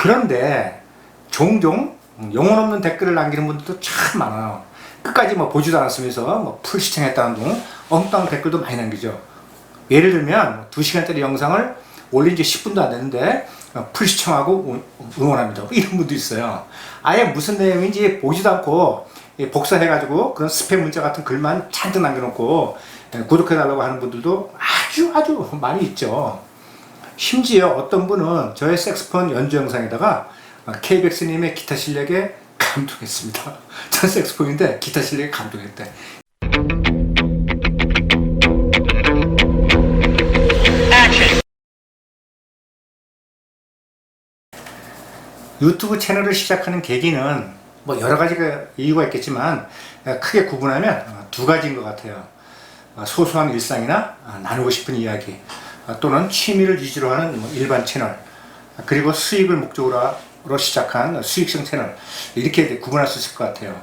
그런데 종종 영혼 없는 댓글을 남기는 분들도 참 많아요. 끝까지 뭐 보지도 않았으면서 뭐 풀 시청했다는 둥 엉뚱한 댓글도 많이 남기죠. 예를 들면 2시간짜리 영상을 올린 지 10분도 안 됐는데 풀 시청하고 응원합니다. 이런 분도 있어요. 아예 무슨 내용인지 보지도 않고 복사해가지고 그런 스팸 문자 같은 글만 잔뜩 남겨놓고 구독해달라고 하는 분들도 아주 많이 있죠. 심지어 어떤 분은 저의 색스폰 연주 영상에다가 KBX님의 기타 실력에 감동했습니다. 전 색스폰인데 기타 실력에 감동했대. 유튜브 채널을 시작하는 계기는 뭐 여러 가지 이유가 있겠지만 크게 구분하면 두 가지인 것 같아요. 소소한 일상이나 나누고 싶은 이야기, 또는 취미를 위주로 하는 일반 채널, 그리고 수익을 목적으로 시작한 수익성 채널, 이렇게 구분할 수 있을 것 같아요.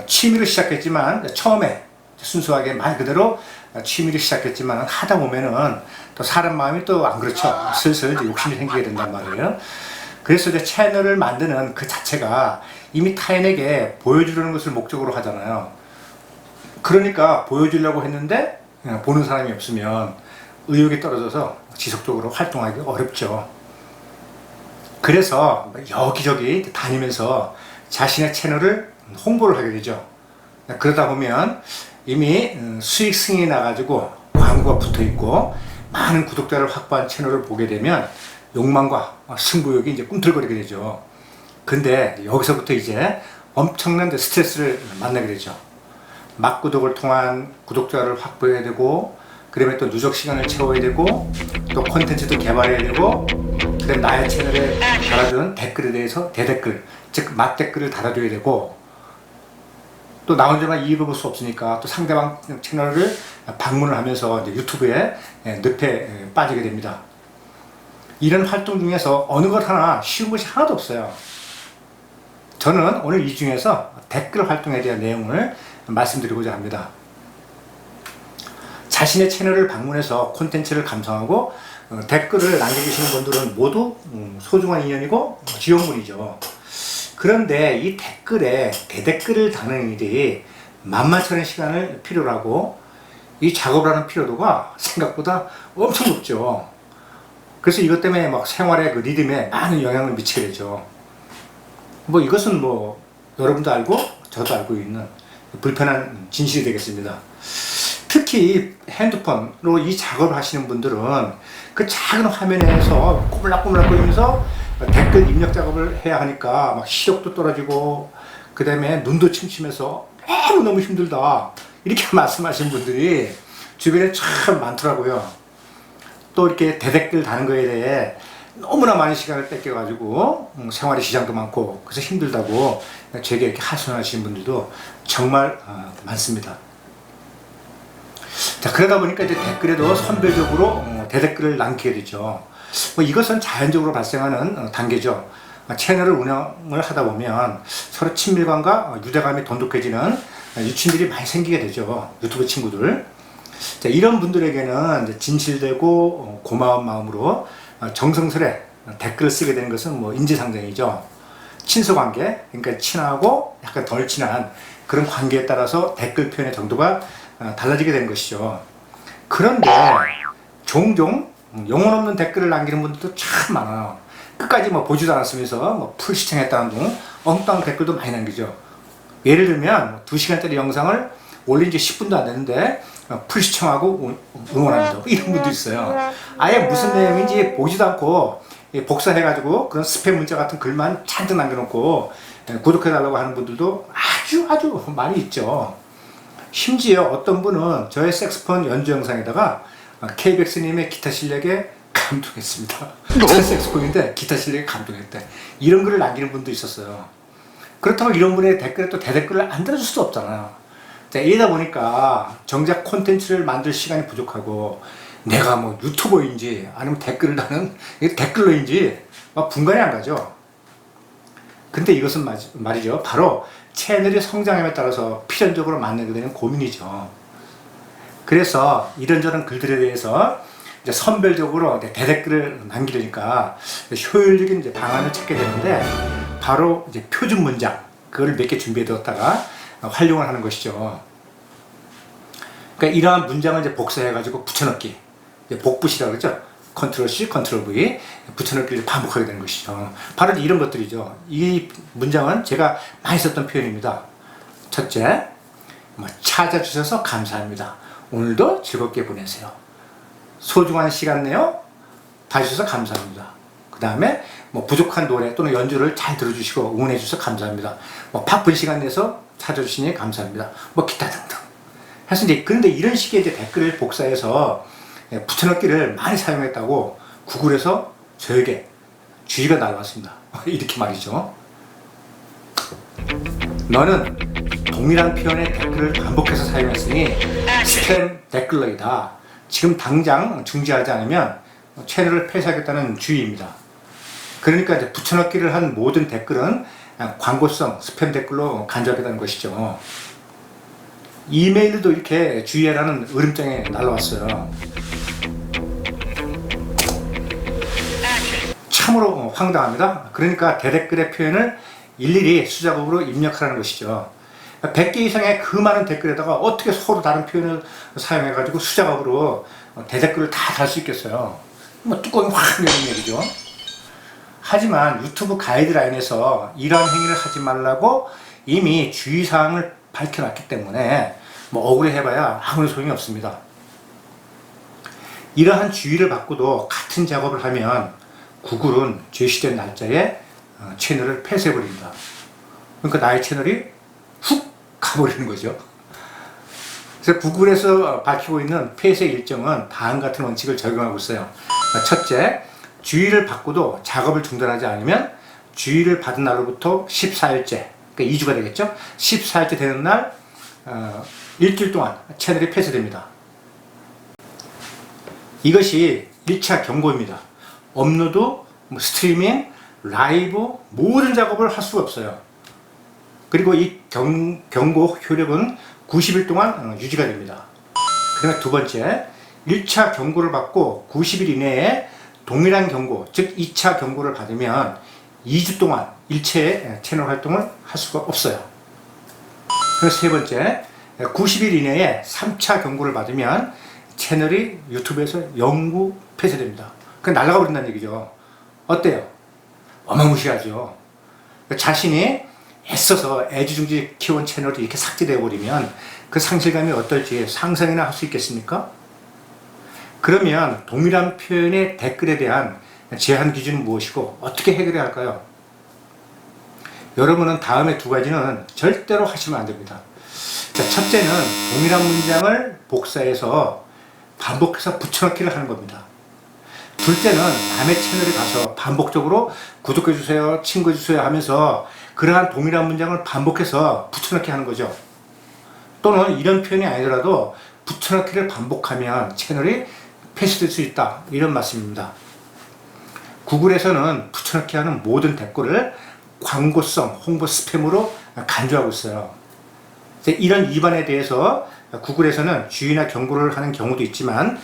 취미로 시작했지만 처음에 순수하게 말 그대로 취미를 시작했지만 하다 보면은 또 사람 마음이 또 안 그렇죠. 슬슬 욕심이 생기게 된단 말이에요. 그래서 이제 채널을 만드는 그 자체가 이미 타인에게 보여주려는 것을 목적으로 하잖아요. 그러니까 보여주려고 했는데 보는 사람이 없으면 의욕이 떨어져서 지속적으로 활동하기 어렵죠. 그래서 여기저기 다니면서 자신의 채널을 홍보를 하게 되죠. 그러다 보면 이미 수익 승인이 나가지고 광고가 붙어 있고 많은 구독자를 확보한 채널을 보게 되면 욕망과 승부욕이 이제 꿈틀거리게 되죠. 근데 여기서부터 이제 엄청난 스트레스를 만나게 되죠. 막구독을 통한 구독자를 확보해야 되고, 그다음에 또 누적 시간을 채워야 되고, 또 콘텐츠도 개발해야 되고, 그다음에 나의 채널에 달아준 댓글에 대해서 대댓글, 즉 맞댓글을 달아줘야 되고, 또 나 혼자만 이익을 볼 수 없으니까 또 상대방 채널을 방문을 하면서 이제 유튜브에 늪에 빠지게 됩니다. 이런 활동 중에서 어느 것 하나 쉬운 것이 하나도 없어요. 저는 오늘 이 중에서 댓글 활동에 대한 내용을 말씀드리고자 합니다. 자신의 채널을 방문해서 콘텐츠를 감상하고 댓글을 남겨주시는 분들은 모두 소중한 인연이고 지원군이죠. 그런데 이 댓글에 대댓글을 다는 일이 만만치 않은 시간을 필요로 하고, 이 작업을 하는 필요도가 생각보다 엄청 높죠. 그래서 이것 때문에 막 생활의 그 리듬에 많은 영향을 미치게 되죠. 뭐 이것은 뭐 여러분도 알고 저도 알고 있는 불편한 진실이 되겠습니다. 특히 핸드폰으로 이 작업을 하시는 분들은 그 작은 화면에서 꼬물락꼬물락거리면서 댓글 입력 작업을 해야 하니까 막 시력도 떨어지고, 그 다음에 눈도 침침해서 너무 힘들다, 이렇게 말씀하시는 분들이 주변에 참 많더라고요. 또 이렇게 대댓글 다는 거에 대해 너무나 많은 시간을 뺏겨가지고 생활의 지장도 많고 그래서 힘들다고 제게 이렇게 하소연하시는 분들도 정말 많습니다. 자, 그러다 보니까 이제 댓글에도 선별적으로 대댓글을 남기게 되죠. 뭐 이것은 자연적으로 발생하는 단계죠. 채널을 운영을 하다 보면 서로 친밀감과 유대감이 돈독해지는 유친들이 많이 생기게 되죠. 유튜브 친구들. 자, 이런 분들에게는 이제 진실되고 고마운 마음으로 정성스레 댓글을 쓰게 되는 것은 뭐 인지상정이죠. 친소관계, 그러니까 친하고 약간 덜 친한 그런 관계에 따라서 댓글 표현의 정도가 달라지게 되는 것이죠. 그런데 종종 영혼 없는 댓글을 남기는 분들도 참 많아요. 끝까지 뭐 보지도 않았으면서 뭐 풀 시청했다는 둥 엉뚱한 댓글도 많이 남기죠. 예를 들면 2시간짜리 영상을 올린 지 10분도 안 됐는데 풀 시청하고 응원합니다. 이런 분도 있어요. 아예 무슨 내용인지 보지도 않고 복사해가지고 그런 스팸 문자 같은 글만 잔뜩 남겨놓고 구독해달라고 하는 분들도 아주 많이 있죠. 심지어 어떤 분은 저의 색스폰 연주 영상에다가 KBX님의 기타 실력에 감동했습니다. 전 색스폰인데 기타 실력에 감동했대. 이런 글을 남기는 분도 있었어요. 그렇다고 이런 분의 댓글에 또 대댓글을 안 달아줄 수도 없잖아요. 자, 이러다 보니까 정작 콘텐츠를 만들 시간이 부족하고, 내가 뭐 유튜버인지 아니면 댓글을 다는 댓글러인지 막 분간이 안 가죠. 근데 이것은 말이죠, 바로 채널의 성장함에 따라서 필연적으로 만나게 되는 고민이죠. 그래서 이런저런 글들에 대해서 이제 선별적으로 대댓글을 남기려니까 효율적인 이제 방안을 찾게 되는데, 바로 이제 표준 문장, 그걸 몇 개 준비해 두었다가 활용을 하는 것이죠. 그러니까 이러한 문장을 이제 복사해 가지고 붙여넣기, 이제 복붙이라고 그러죠. 컨트롤 C, 컨트롤 V 붙여넣기를 반복하게 되는 것이죠. 바로 이런 것들이죠. 이 문장은 제가 많이 썼던 표현입니다. 첫째, 찾아주셔서 감사합니다. 오늘도 즐겁게 보내세요. 소중한 시간 내요 봐주셔서 감사합니다. 그 다음에 부족한 노래 또는 연주를 잘 들어주시고 응원해 주셔서 감사합니다. 바쁜 시간 내서 찾아주시니 감사합니다. 기타 등등. 해서 이제, 그런데 이런 식의 이제 댓글을 복사해서 붙여넣기를 많이 사용했다고 구글에서 저에게 주의가 날아왔습니다. 이렇게 말이죠. 너는 동일한 표현의 댓글을 반복해서 사용했으니 스팸 댓글러이다. 지금 당장 중지하지 않으면 채널을 폐쇄하겠다는 주의입니다. 그러니까 이제 붙여넣기를 한 모든 댓글은 광고성 스팸 댓글로 간주하겠다는 것이죠. 이메일도 이렇게 주의하라는 으름장에 날라왔어요. 참으로 황당합니다. 그러니까 대댓글의 표현을 일일이 수작업으로 입력하라는 것이죠. 100개 이상의 그 많은 댓글에다가 어떻게 서로 다른 표현을 사용해가지고 수작업으로 대댓글을 다 달 수 있겠어요. 뚜껑이 확 열린 얘기죠. 하지만 유튜브 가이드라인에서 이러한 행위를 하지 말라고 이미 주의사항을 밝혀놨기 때문에 억울해 해봐야 아무런 소용이 없습니다. 이러한 주의를 받고도 같은 작업을 하면 구글은 제시된 날짜에 채널을 폐쇄해버립니다. 그러니까 나의 채널이 훅 가버리는 거죠. 그래서 구글에서 밝히고 있는 폐쇄 일정은 다음 같은 원칙을 적용하고 있어요. 첫째, 주의를 받고도 작업을 중단하지 않으면 주의를 받은 날로부터 14일째, 그러니까 2주가 되겠죠? 14일째 되는 날 일주일 동안 채널이 폐쇄됩니다. 이것이 1차 경고입니다. 업로드, 스트리밍, 라이브 모든 작업을 할 수가 없어요. 그리고 이 경고 효력은 90일 동안 유지가 됩니다. 그다음에 두 번째, 1차 경고를 받고 90일 이내에 동일한 경고, 즉 2차 경고를 받으면 2주 동안 일체의 채널 활동을 할 수가 없어요. 그래서 세 번째, 90일 이내에 3차 경고를 받으면 채널이 유튜브에서 영구 폐쇄됩니다. 그냥 날아가 버린다는 얘기죠. 어때요? 어마무시하죠. 자신이 애써서 애지중지 키워온 채널이 이렇게 삭제되어 버리면 그 상실감이 어떨지 상상이나 할 수 있겠습니까? 그러면 동일한 표현의 댓글에 대한 제한 기준은 무엇이고 어떻게 해결해야 할까요? 여러분은 다음에 두 가지는 절대로 하시면 안 됩니다. 첫째는 동일한 문장을 복사해서 반복해서 붙여넣기를 하는 겁니다. 둘째는 남의 채널에 가서 반복적으로 구독해주세요, 친구해주세요 하면서 그러한 동일한 문장을 반복해서 붙여넣기 하는 거죠. 또는 이런 표현이 아니더라도 붙여넣기를 반복하면 채널이 폐쇄될 수 있다, 이런 말씀입니다. 구글에서는 붙여넣기 하는 모든 댓글을 광고성 홍보 스팸으로 간주하고 있어요. 이런 위반에 대해서 구글에서는 주의나 경고를 하는 경우도 있지만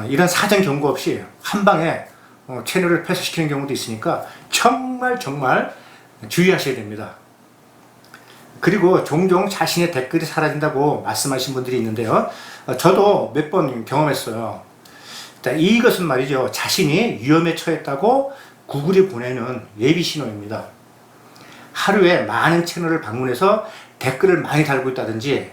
이런 사전 경고 없이 한 방에 채널을 폐쇄시키는 경우도 있으니까 정말 주의하셔야 됩니다. 그리고 종종 자신의 댓글이 사라진다고 말씀하신 분들이 있는데요. 저도 몇 번 경험했어요. 이것은 말이죠, 자신이 위험에 처했다고 구글이 보내는 예비 신호입니다. 하루에 많은 채널을 방문해서 댓글을 많이 달고 있다든지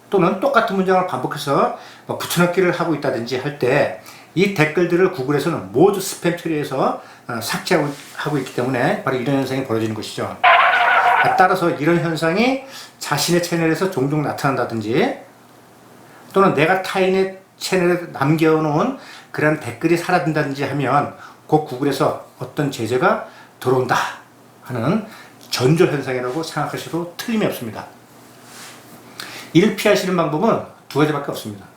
또는 똑같은 문장을 반복해서 붙여넣기를 하고 있다든지 할 때 이 댓글들을 구글에서는 모두 스팸 처리해서 삭제하고 있기 때문에 바로 이런 현상이 벌어지는 것이죠. 따라서 이런 현상이 자신의 채널에서 종종 나타난다든지 또는 내가 타인의 채널에 남겨놓은 그런 댓글이 사라진다든지 하면 곧 구글에서 어떤 제재가 들어온다 하는 전조 현상이라고 생각하셔도 틀림이 없습니다. 이를 피하시는 방법은 두 가지밖에 없습니다.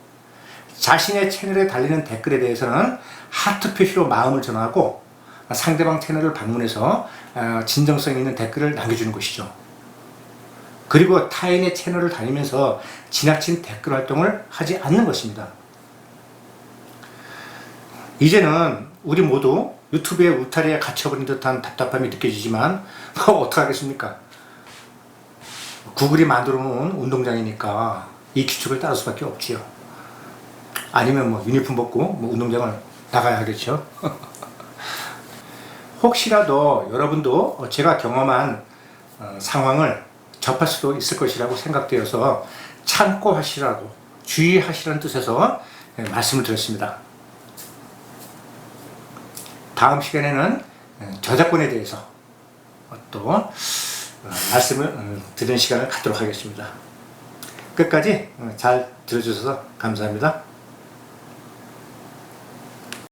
자신의 채널에 달리는 댓글에 대해서는 하트 표시로 마음을 전하고 상대방 채널을 방문해서 진정성 있는 댓글을 남겨주는 것이죠. 그리고 타인의 채널을 다니면서 지나친 댓글 활동을 하지 않는 것입니다. 이제는 우리 모두 유튜브의 울타리에 갇혀버린 듯한 답답함이 느껴지지만 뭐 어떡하겠습니까? 구글이 만들어 놓은 운동장이니까 이 규칙을 따를 수밖에 없지요. 아니면 뭐 유니폼 벗고 뭐 운동장을 나가야 하겠죠. 혹시라도 여러분도 제가 경험한 상황을 접할 수도 있을 것이라고 생각되어서 참고하시라고 주의하시라는 뜻에서 말씀을 드렸습니다. 다음 시간에는 저작권에 대해서 또 말씀을 드리는 시간을 갖도록 하겠습니다. 끝까지 잘 들어주셔서 감사합니다.